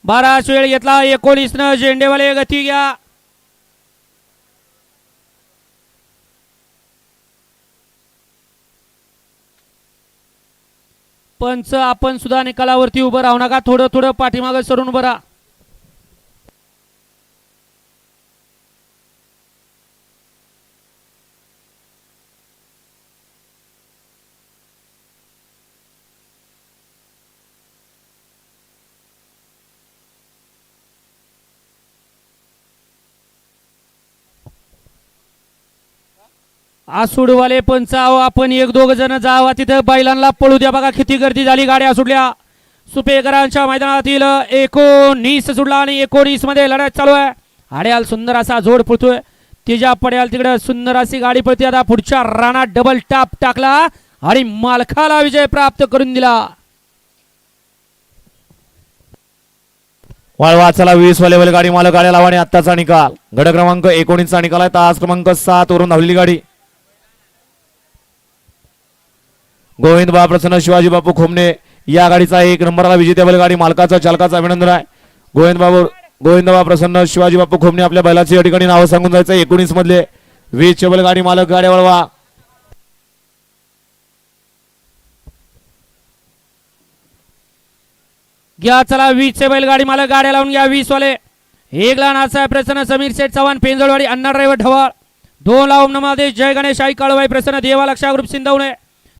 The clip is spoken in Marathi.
12 वेळ घेतला 19 न झेंडेवाले गती घ्या. पंच आपण सुद्धा निकालावरती उभं राहू नका, थोडं थोडं पाठीमागे सरून उभं राहा. आसूडवाले पंच आहो, आपण एक दोघ जण जावा तिथे बैलांना पळू द्या. बघा किती गर्दी झाली, गाड्या सुटल्या. सुपेकरांच्या मैदानातील 19 सुटला आणि 19 मध्ये लढत चालू आहे. आड्याल सुंदर असा जोड पळतोय, तिच्या पड्याल तिकडे सुंदर अशी गाडी पळते. आता पुढच्या रानात डबल टाप टाकला आणि मालकाला विजय प्राप्त करून दिला. वळवा चला 20 वाले गाडी मालक गाड्या लावा आणि आत्ताचा निकाल गड क्रमांक 19 चा निकाल आहे. तास क्रमांक 7 वरून धावलेली गाडी गोविंद बाबा प्रसन्न शिवाजी बापू खोमणे या गाडीचा 1 नंबरला विजेत्या बैलगाडी मालकाचा चालकाचा अभिनंदन आहे. गोविंद बाबा प्रसन्न शिवाजी बापू खोमणे आपल्या बैलाची या ठिकाणी नाव सांगून जायचं. 19 मधले 20 बैलगाडी मालक गाड्या वळवा. घ्या चला 20 बैलगाडी मालक गाड्या लावून घ्या. 20 वाले 1 ला नासा प्रसन्न समीर शेठ चव्हाण पेंजळवाडी अण्णा ड्रायव्हर ढवाळ. 2 ला ओम नमादेश जय गणेश आई काळवाई प्रसन्न देवा लक्षा ग्रुप सिंधवणे.